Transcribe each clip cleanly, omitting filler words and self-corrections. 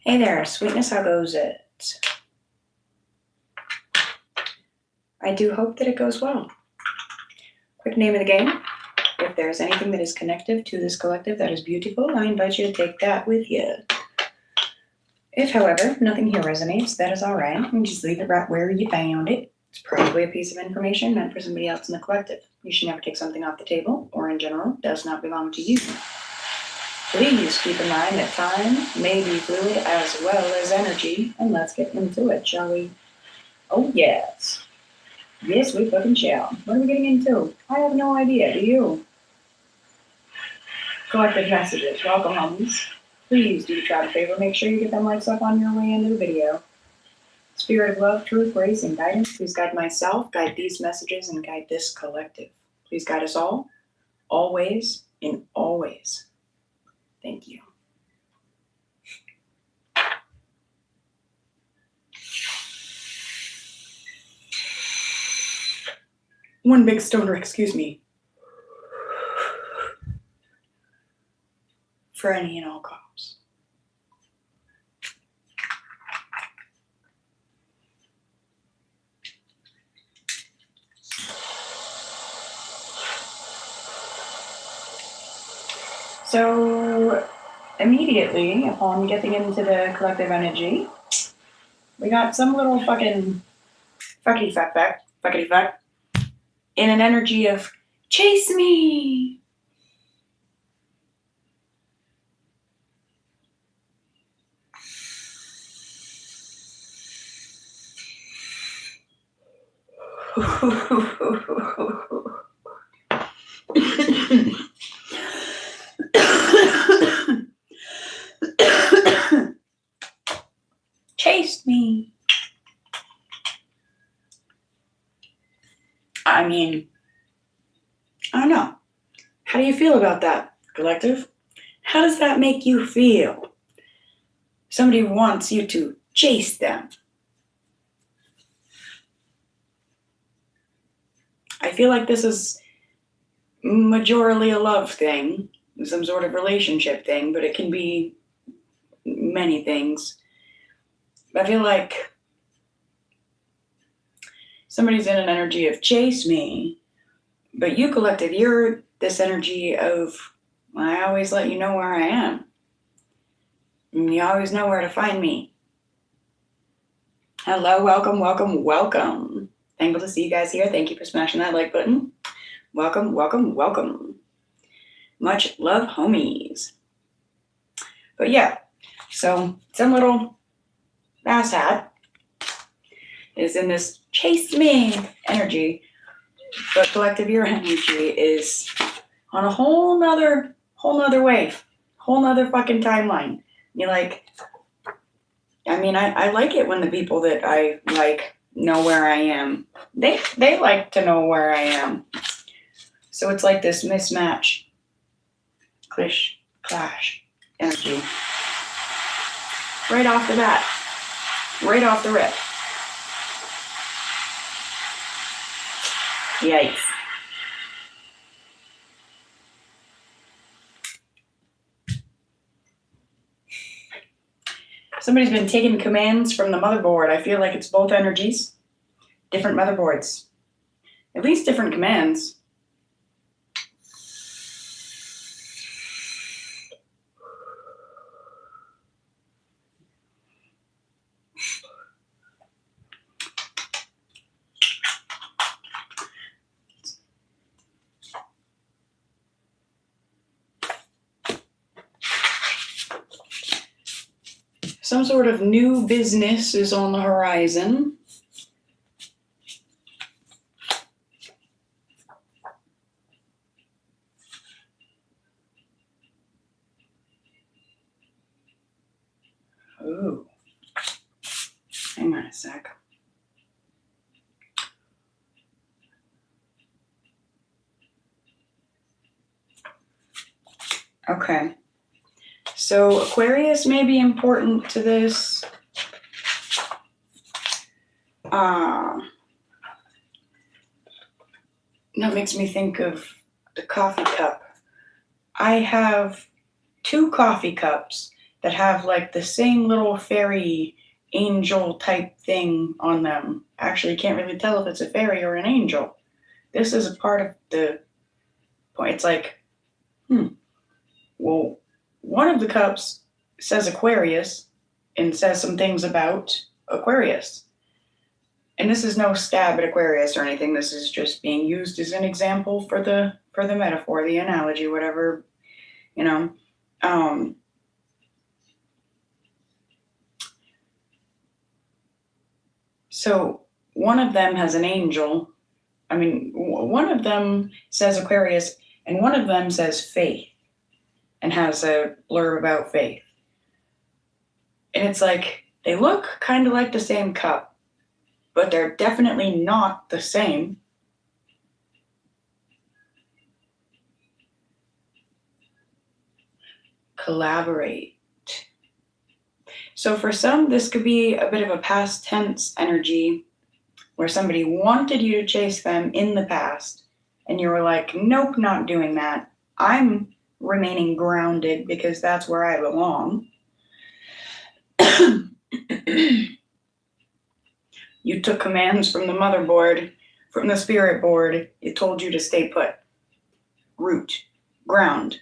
Hey there, sweetness, how goes it? I do hope that it goes well. Quick name of the game. If there's anything that is connective to this collective that is beautiful, I invite you to take that with you. If, however, nothing here resonates, that is all right. You just leave it right where you found it. It's probably a piece of information meant for somebody else in the collective. You should never take something off the table, or in general, does not belong to you. Please keep in mind that time may be fluid as well as energy, and let's get into it, shall we? Oh, yes. Yes, we fucking shall. What are we getting into? I have no idea. Do you? Collective messages. Welcome, homies. Please do try to favor. Make sure you get them likes up on your way into the video. Spirit of love, truth, grace, and guidance. Please guide myself, guide these messages, and guide this collective. Please guide us all, always, in all ways. Thank you. One big stoner, excuse me. For any and all cops. So immediately upon getting into the collective energy, we got some little fucking fuckity fuck in an energy of chase me. Chased me. I mean, I don't know. How do you feel about that, collective? How does that make you feel? Somebody wants you to chase them. I feel like this is majorly a love thing, some sort of relationship thing, but it can be many things. I feel like somebody's in an energy of chase me, but you, collective, you're this energy of, I always let you know where I am. And you always know where to find me. Hello, welcome, welcome, welcome. Thankful to see you guys here. Thank you for smashing that like button. Welcome, welcome, welcome. Much love, homies. But yeah, so some little ass hat is in this chase me energy, but collective your energy is on a whole nother wave, whole nother fucking timeline. You're like, I mean, I like it when the people that I like know where I am. They like to know where I am. So it's like this mismatch, clash energy. Right off the bat, right off the rip. Yikes. Somebody's been taking commands from the motherboard. I feel like it's both energies, different motherboards, at least different commands. Some sort of new business is on the horizon. Ooh. Hang on a sec. Okay. So Aquarius may be important to this. That makes me think of the coffee cup. I have 2 coffee cups that have like the same little fairy angel type thing on them. Actually, you can't really tell if it's a fairy or an angel. This is a part of the point. It's like, well, one of the cups says Aquarius and says some things about Aquarius. And this is no stab at Aquarius or anything. This is just being used as an example for the metaphor, the analogy, whatever, you know. So one of them has an angel. I mean, one of them says Aquarius, and one of them says faith, and has a blurb about faith. And it's like, they look kind of like the same cup, but they're definitely not the same. Collaborate. So for some, this could be a bit of a past tense energy where somebody wanted you to chase them in the past, and you were like, nope, not doing that. I'm remaining grounded because that's where I belong. You took commands from the motherboard, from the spirit board. It told you to stay put. Root. Ground.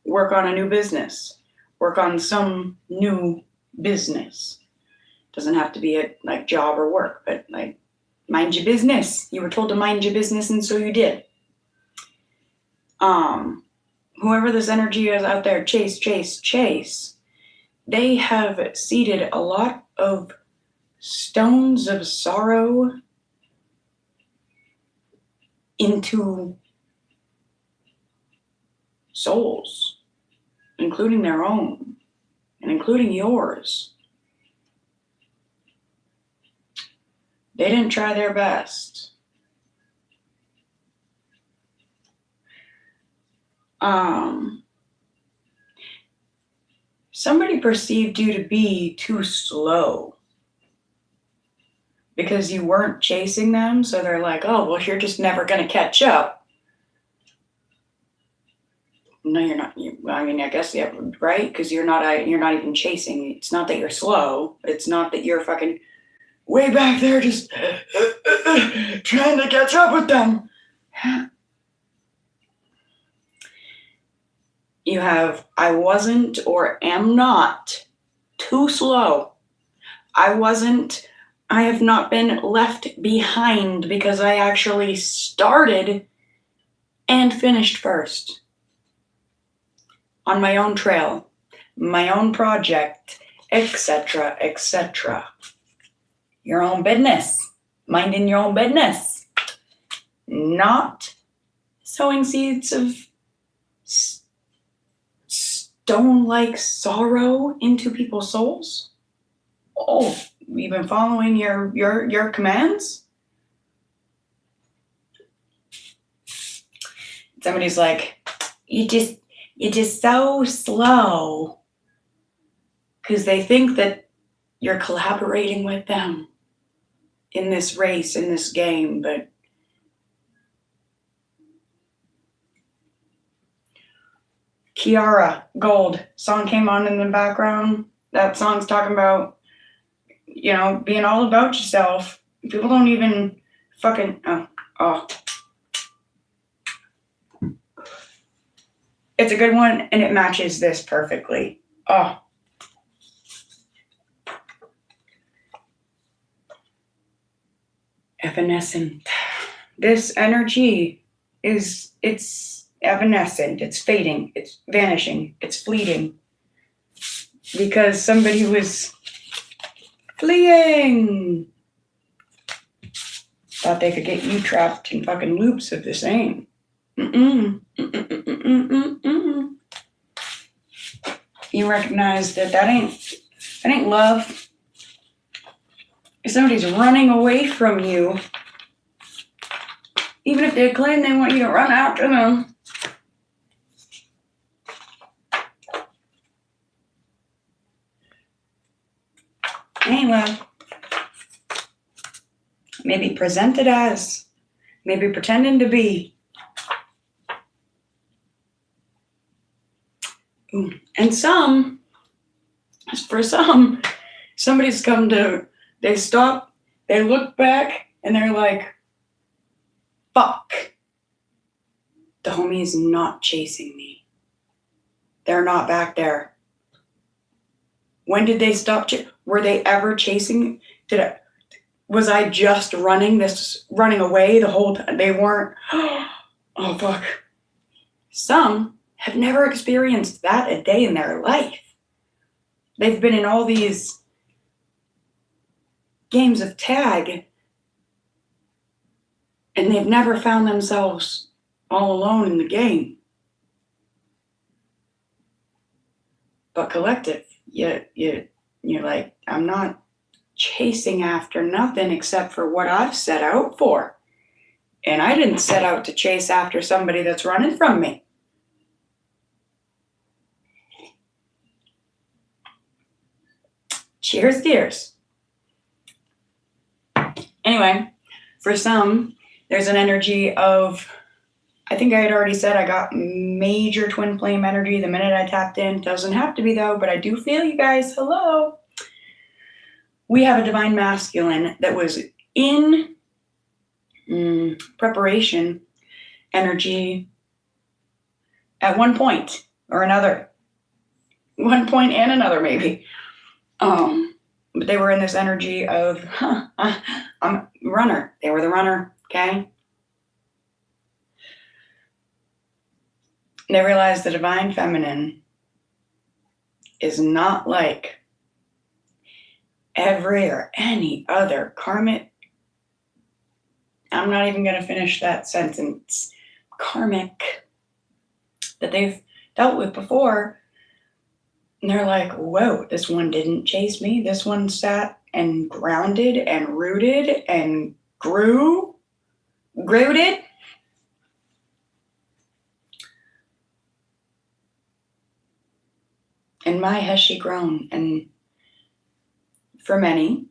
Work on a new business. Work on some new business. Doesn't have to be a like job or work, but like mind your business. You were told to mind your business, and so you did. Whoever this energy is out there, chase, chase, chase. They have seeded a lot of stones of sorrow into souls, including their own, and including yours. They didn't try their best. Somebody perceived you to be too slow because you weren't chasing them, so they're like, oh, well, you're just never going to catch up. No, you're not. I mean, I guess, yeah, right? Because you're not even chasing. It's not that you're slow. It's not that you're fucking way back there just trying to catch up with them. You have, I wasn't or am not too slow. I have not been left behind because I actually started and finished first. On my own trail, my own project, etc., etc. Your own business. Minding your own business. Not sowing seeds of stone-like sorrow into people's souls? Oh, you've been following your commands? Somebody's like, you're just so slow. Because they think that you're collaborating with them in this race, in this game, but Kiara, Gold, song came on in the background. That song's talking about, being all about yourself. People don't even fucking, oh. It's a good one, and it matches this perfectly. Oh. Evanescent. This energy it's evanescent, it's fading, it's vanishing, it's fleeting. Because somebody was fleeing. Thought they could get you trapped in fucking loops of the same. You recognize that ain't love. If somebody's running away from you, even if they claim they want you to run after them, it ain't love. Maybe presented as, maybe pretending to be. And for some, somebody's come to, they stop, they look back, and they're like, fuck. The homie's not chasing me. They're not back there. When did they stop? Were they ever chasing? Was I just running away the whole time? They weren't. Oh, fuck. Some have never experienced that a day in their life. They've been in all these games of tag, and they've never found themselves all alone in the game. But collective, you're like, I'm not chasing after nothing except for what I've set out for. And I didn't set out to chase after somebody that's running from me. Cheers, dears. Anyway, for some, there's an energy of, I think I had already said I got major twin flame energy the minute I tapped in. Doesn't have to be though, but I do feel you guys. Hello. We have a divine masculine that was in preparation energy at one point or another. One point and another, maybe. But they were in this energy of, I'm a runner. They were the runner, okay? They realized the divine feminine is not like every or any other karmic. I'm not even going to finish that sentence. Karmic that they've dealt with before. And they're like, whoa, this one didn't chase me. This one sat and grounded and rooted and grew. Rooted. And my has she grown. And for many,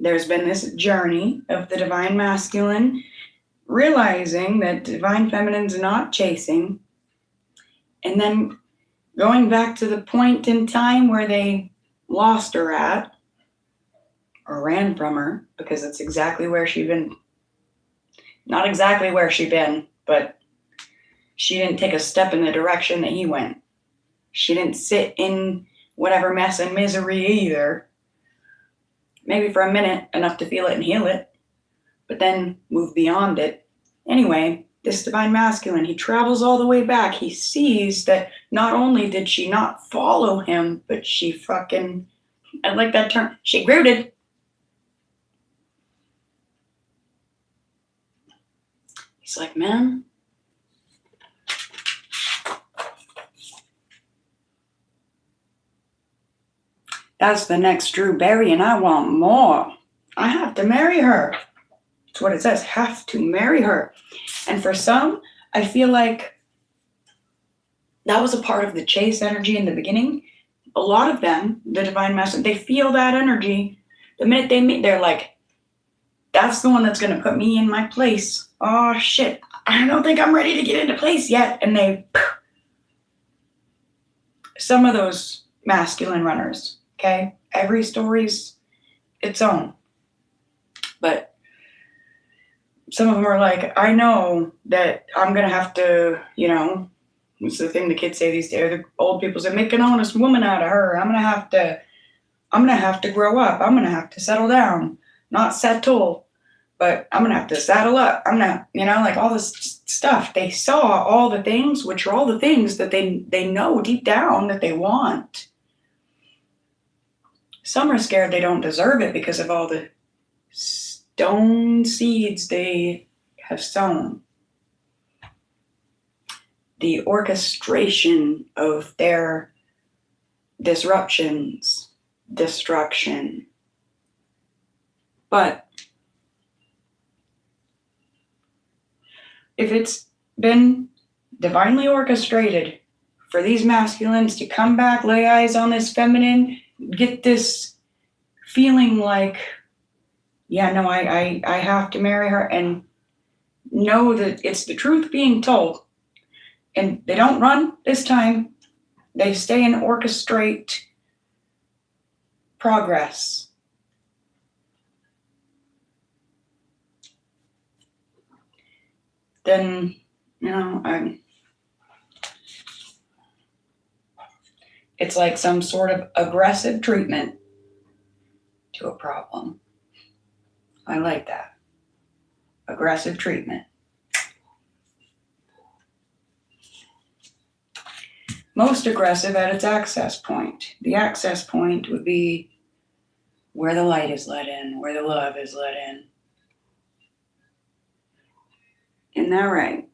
there's been this journey of the divine masculine realizing that divine feminine's not chasing. And then going back to the point in time where they lost her at or ran from her, because it's exactly where she'd been. Not exactly where she'd been, but she didn't take a step in the direction that he went. She didn't sit in whatever mess and misery either. Maybe for a minute, enough to feel it and heal it, but then move beyond it. Anyway, this divine masculine, he travels all the way back. He sees that not only did she not follow him, but she fucking, I like that term, she rooted. He's like, man, that's the next Drew Berry, and I want more. I have to marry her. That's what it says, have to marry her. And for some, I feel like that was a part of the chase energy in the beginning. A lot of them, the divine masculine, they feel that energy. The minute they meet, they're like, that's the one that's going to put me in my place. Oh, shit. I don't think I'm ready to get into place yet. And they, some of those masculine runners, okay? Every story's its own. But some of them are like, I know that I'm going to have to, it's the thing the kids say these days, the old people say, make an honest woman out of her. I'm going to have to grow up. I'm going to have to settle down, not settle, but I'm going to have to saddle up. I'm not, like all this stuff. They saw all the things, which are all the things that they know deep down that they want. Some are scared they don't deserve it because of all the stone seeds they have sown. The orchestration of their disruptions, destruction. But if it's been divinely orchestrated for these masculines to come back, lay eyes on this feminine, get this feeling like, yeah, no, I have to marry her, and know that it's the truth being told, and they don't run this time, they stay and orchestrate progress. Then, it's like some sort of aggressive treatment to a problem. I like that. Aggressive treatment. Most aggressive at its access point. The access point would be where the light is let in, where the love is let in. Isn't that right?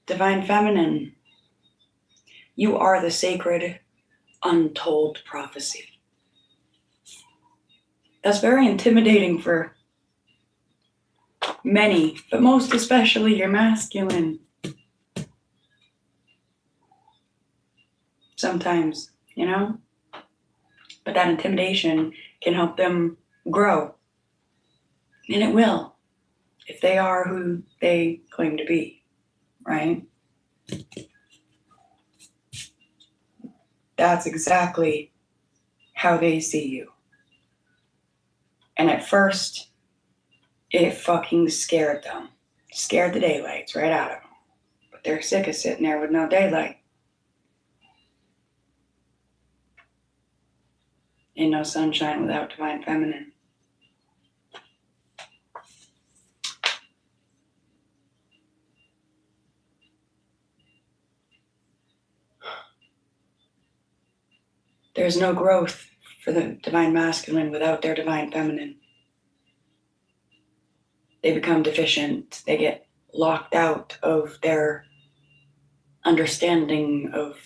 Divine Feminine. You are the sacred, untold prophecy. That's very intimidating for many, but most especially your masculine. Sometimes, but that intimidation can help them grow. And it will, if they are who they claim to be, right? That's exactly how they see you. And at first, it fucking scared them. Scared the daylights right out of them. But they're sick of sitting there with no daylight. Ain't no sunshine without Divine Feminine. There's no growth for the Divine Masculine without their Divine Feminine. They become deficient. They get locked out of their understanding of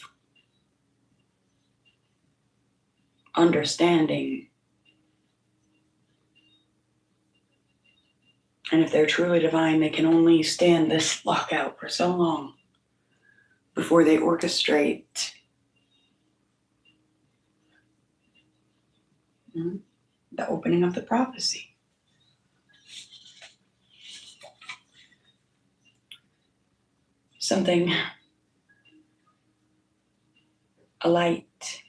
understanding. And if they're truly divine, they can only stand this lockout for so long before they orchestrate the opening of the prophecy. Something, a light,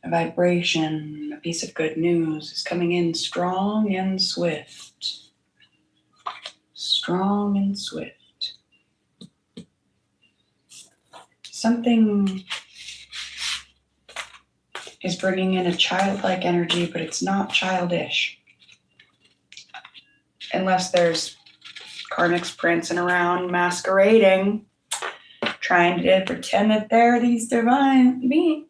a vibration, a piece of good news is coming in strong and swift. Strong and swift. Something is bringing in a childlike energy, but it's not childish. Unless there's karmics prancing around, masquerading, trying to pretend that they're these divine beings.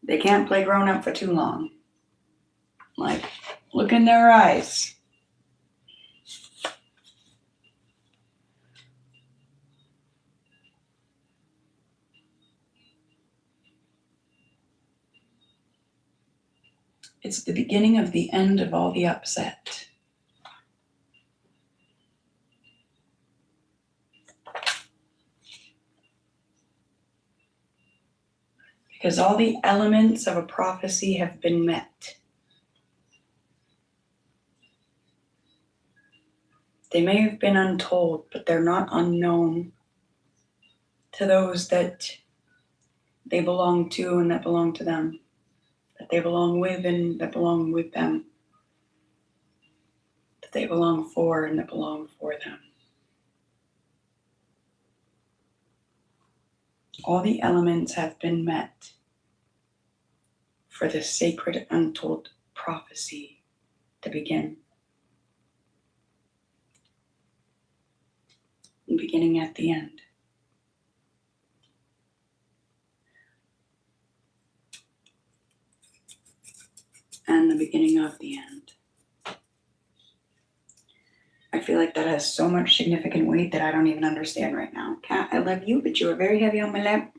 They can't play grown up for too long. Like, look in their eyes. It's the beginning of the end of all the upset. Because all the elements of a prophecy have been met. They may have been untold, but they're not unknown to those that they belong to and that belong to them. That they belong with and that belong with them. That they belong for and that belong for them. All the elements have been met for this sacred untold prophecy to begin. Beginning at the end. And the beginning of the end. I feel like that has so much significant weight that I don't even understand right now. Kat, I love you, but you are very heavy on my lap.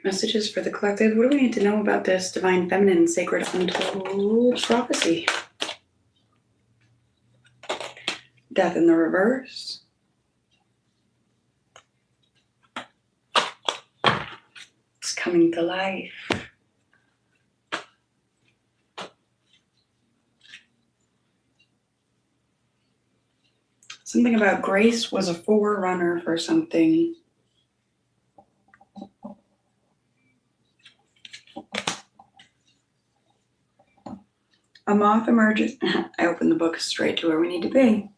Messages for the collective. What do we need to know about this Divine Feminine Sacred Untold Prophecy? Death in the reverse. It's coming to life. Something about grace was a forerunner for something. A moth emerges. I opened the book straight to where we need to be.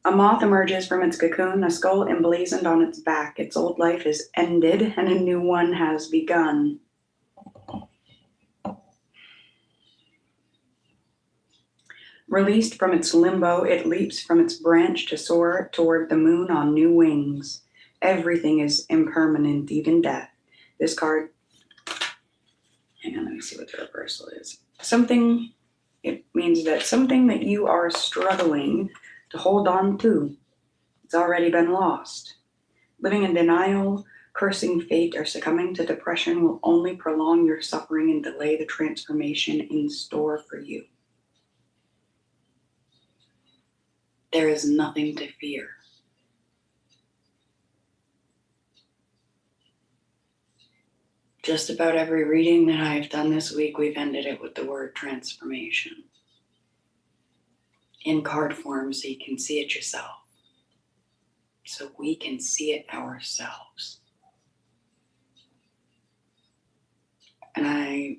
A moth emerges from its cocoon, a skull emblazoned on its back. Its old life is ended and a new one has begun. Released from its limbo, it leaps from its branch to soar toward the moon on new wings. Everything is impermanent, even death. This card, hang on, let me see what the reversal is. It means that something that you are struggling to hold on to, it's already been lost. Living in denial, cursing fate, or succumbing to depression will only prolong your suffering and delay the transformation in store for you. There is nothing to fear. Just about every reading that I've done this week, we've ended it with the word transformation. In card form so you can see it yourself. So we can see it ourselves. And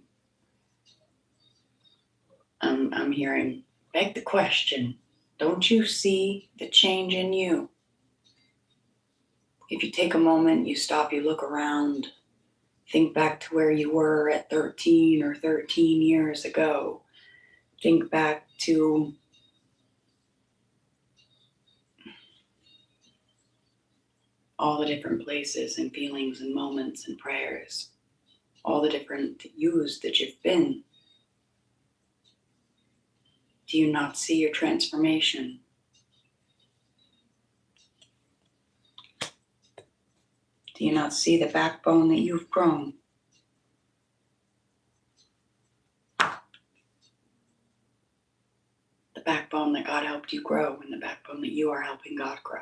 I'm hearing, beg the question, don't you see the change in you? If you take a moment, you stop, you look around, think back to where you were at 13 or 13 years ago. Think back to all the different places and feelings and moments and prayers, all the different yous that you've been. Do you not see your transformation? Do you not see the backbone that you've grown? The backbone that God helped you grow and the backbone that you are helping God grow.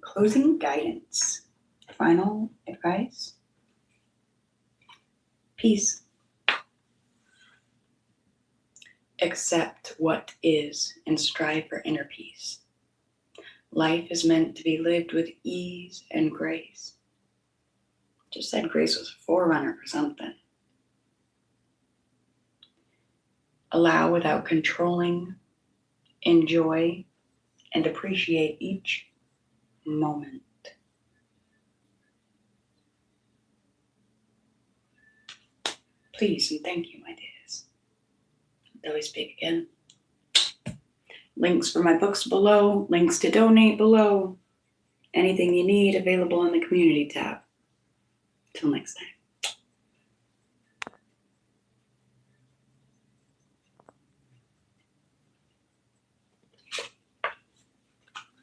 Closing guidance. Final advice. Peace. Accept what is and strive for inner peace. Life is meant to be lived with ease and grace. Just said grace was a forerunner for something. Allow without controlling, enjoy, and appreciate each moment. Please and thank you, my dears. Until we speak again. Links for my books below, links to donate below. Anything you need available in the community tab. Till next time.